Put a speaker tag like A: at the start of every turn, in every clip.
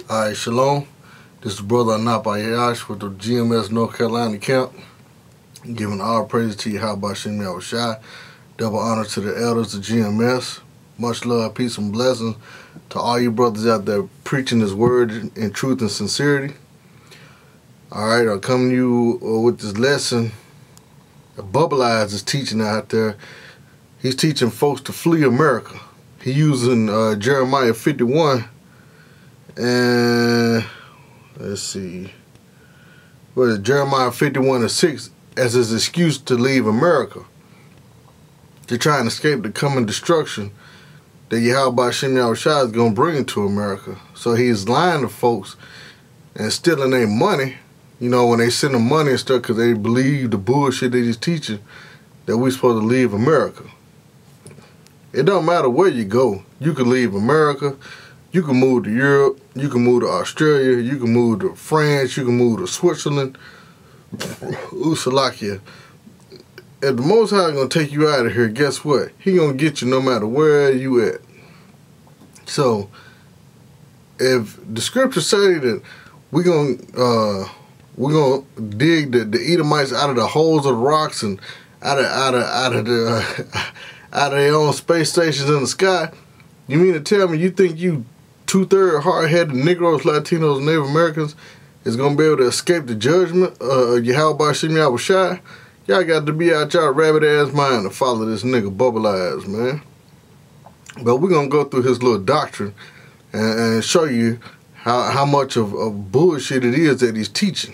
A: Alright, shalom. This is Brother YAHAWASHI with the GMS North Carolina camp. Giving all praise to YAHAWASHI, YAHAWASHI. Double honor to the elders of GMS. Much love, peace, and blessings to all you brothers out there preaching His word in truth and sincerity. Alright, I'm coming to you with this lesson. Bubble Eyes is teaching out there. He's teaching folks to flee America. He using Jeremiah 51. And let's see, what is Jeremiah 51:6 as his excuse to leave America, to try and escape the coming destruction that YAHAWASHI is going to bring to America. So he's lying to folks and stealing their money, you know, when they send them money and stuff because they believe the bullshit that he's teaching, that we're supposed to leave America. It don't matter where you go. You can leave America. You can move to Europe, you can move to Australia, you can move to France, you can move to Switzerland, Slovakia. If the Most High is going to take you out of here, guess what? He going to get you no matter where you at. So, if the scriptures say that we're going to dig the Edomites out of the holes of the rocks and out of their own space stations in the sky, you mean to tell me you think you two-thirds hard-headed Negroes, Latinos, and Native Americans is going to be able to escape the judgment of YAHAWASHI? Y'all got to be out y'all rabbit-ass mind to follow this nigga Bubble Eyes, man. But we're going to go through his little doctrine and show you how much of bullshit it is that he's teaching.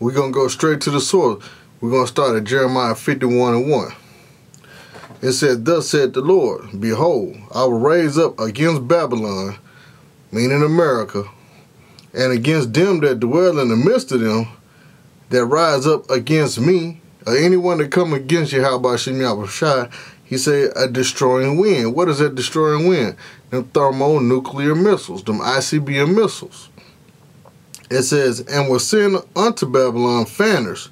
A: We're going to go straight to the source. We're going to start at Jeremiah 51:1. It said, "Thus said the Lord, Behold, I will raise up against Babylon," meaning America, "and against them that dwell in the midst of them, that rise up against me," or anyone that come against YAHAWASHI, he said, "a destroying wind." What is that destroying wind? Them thermonuclear missiles, them ICBM missiles. It says, "And will send unto Babylon fanners,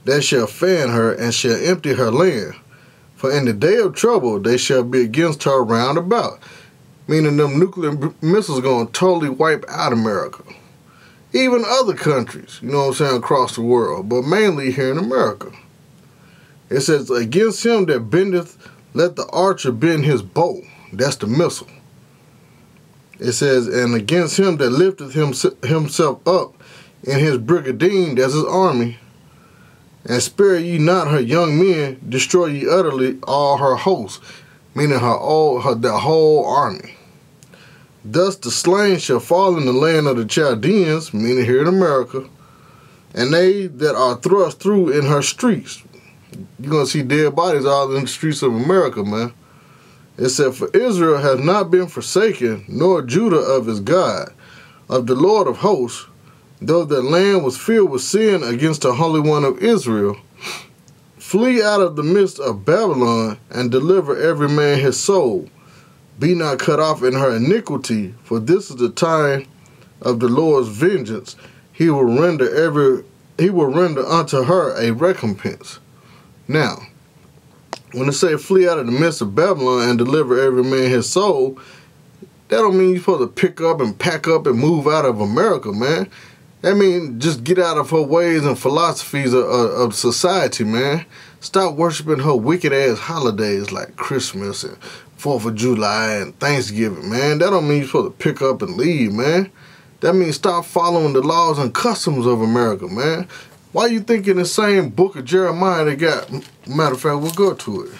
A: that shall fan her, and shall empty her land. For in the day of trouble they shall be against her round about." Meaning them nuclear missiles are going to totally wipe out America. Even other countries, you know what I'm saying, across the world, but mainly here in America. It says, "Against him that bendeth, let the archer bend his bow." That's the missile. It says, "And against him that lifteth himself up in his brigandine," that's his army, "and spare ye not her young men, destroy ye utterly all her hosts," meaning the whole army. "Thus the slain shall fall in the land of the Chaldeans," meaning here in America, "and they that are thrust through in her streets." You're going to see dead bodies all in the streets of America, man. It said, "For Israel has not been forsaken, nor Judah of his God, of the Lord of hosts, though the land was filled with sin against the Holy One of Israel. Flee out of the midst of Babylon, and deliver every man his soul. Be not cut off in her iniquity, for this is the time of the Lord's vengeance. He will render unto her a recompense." Now, when it say flee out of the midst of Babylon and deliver every man his soul, that don't mean you're supposed to pick up and pack up and move out of America, man. That means just get out of her ways and philosophies of society, man. Stop worshiping her wicked-ass holidays like Christmas and 4th of July and Thanksgiving, man. That don't mean you're supposed to pick up and leave, man. That means stop following the laws and customs of America, man. Why you think in the same book of Jeremiah they got, matter of fact, we'll go to it.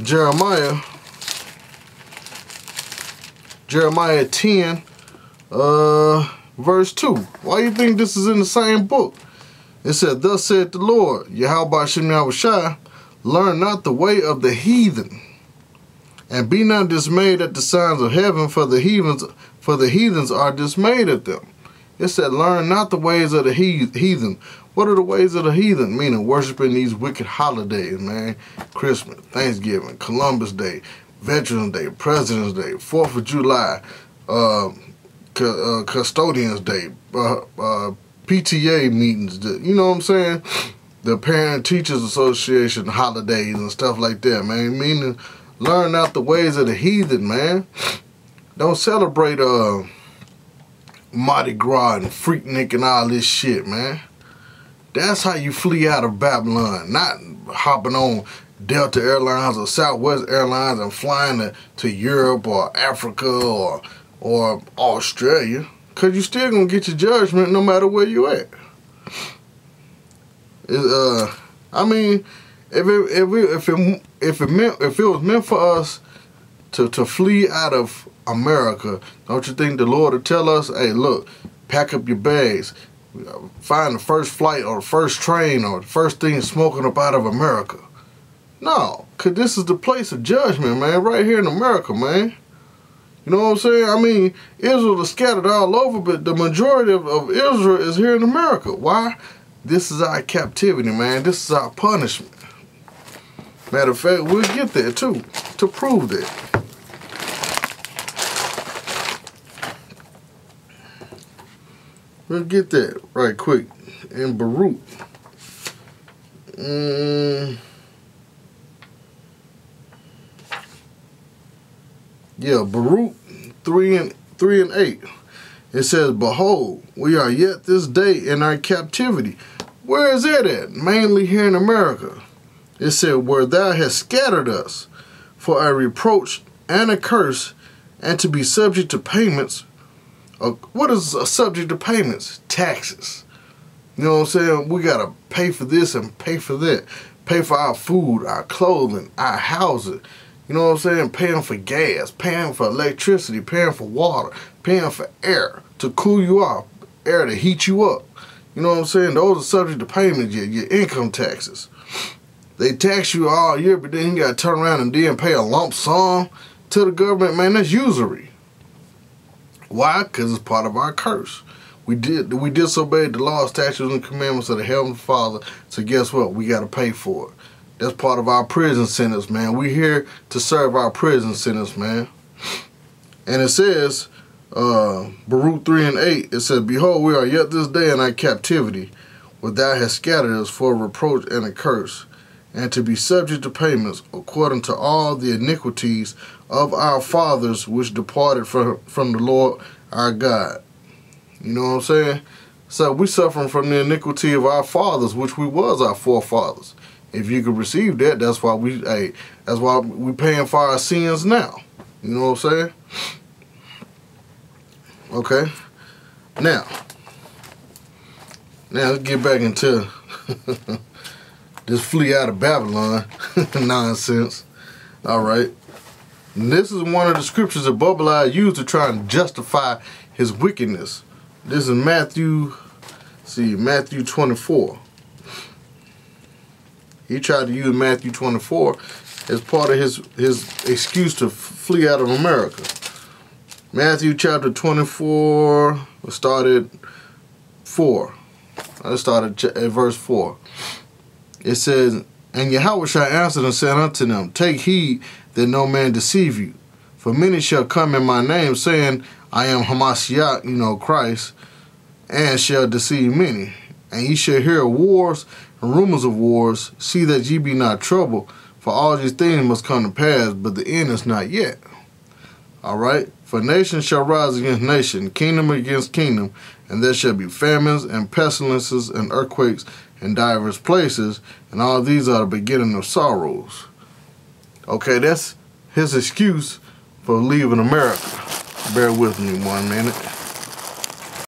A: Jeremiah 10, verse 2. Why you think this is in the same book? It said, "Thus said the Lord, YAHAWASHI, learn not the way of the heathen, and be not dismayed at the signs of heaven, for the heathens are dismayed at them." It said, learn not the ways of the heathen. What are the ways of the heathen? Meaning worshiping these wicked holidays, man. Christmas, Thanksgiving, Columbus Day, Veterans Day, President's Day, 4th of July, Custodians Day, PTA meetings, you know what I'm saying? The Parent Teachers Association holidays and stuff like that, man. Meaning, learn out the ways of the heathen, man. Don't celebrate Mardi Gras and Freaknik and all this shit, man. That's how you flee out of Babylon, not hopping on Delta Airlines or Southwest Airlines and flying to Europe or Africa or Australia, because you still gonna get your judgment no matter where you at. I mean, if it was meant for us to flee out of America, don't you think the Lord would tell us, hey, look, pack up your bags, find the first flight or the first train or the first thing smoking up out of America? No, because this is the place of judgment, man, right here in America, man. You know what I'm saying? I mean, Israel is scattered all over, but the majority of Israel is here in America. Why? This is our captivity, man. This is our punishment. Matter of fact, we'll get there, too, to prove that. We'll get that right quick in Baruch. Yeah, Baruch 3 and 8. It says, behold, we are yet this day in our captivity. Where is it at? Mainly here in America. It said, where thou hast scattered us for a reproach and a curse, and to be subject to payments. What is a subject to payments? Taxes. You know what I'm saying? We got to pay for this and pay for that. Pay for our food, our clothing, our housing. You know what I'm saying? Paying for gas, paying for electricity, paying for water, paying for air to cool you off, air to heat you up. You know what I'm saying? Those are subject to payment, your income taxes. They tax you all year, but then you got to turn around and then pay a lump sum to the government. Man, that's usury. Why? Because it's part of our curse. We disobeyed the laws, statutes, and commandments of the Heavenly Father, so guess what? We got to pay for it. That's part of our prison sentence, man. We're here to serve our prison sentence, man. And it says, Baruch 3 and 8, it says, behold, we are yet this day in our captivity, where thou hast scattered us for a reproach and a curse, and to be subject to payments according to all the iniquities of our fathers which departed from the Lord our God. You know what I'm saying? So we suffering from the iniquity of our fathers, which we was our forefathers. If you could receive that, that's why we paying for our sins now. You know what I'm saying? Okay. Now let's get back into this flee out of Babylon nonsense. All right. And this is one of the scriptures that Babylon used to try and justify his wickedness. This is Matthew 24. He tried to use Matthew 24 as part of his excuse to flee out of America. Matthew chapter 24, let's start at 4. Let's start at verse 4. It says, and Yahawashi answered and said unto them, take heed that no man deceive you. For many shall come in my name, saying, I am Hamashiach, Christ, and shall deceive many. And ye shall hear wars and rumors of wars. See that ye be not troubled, for all these things must come to pass, but the end is not yet. All right? For nation shall rise against nation, kingdom against kingdom, and there shall be famines and pestilences and earthquakes in divers places, and all these are the beginning of sorrows. Okay, that's his excuse for leaving America. Bear with me 1 minute.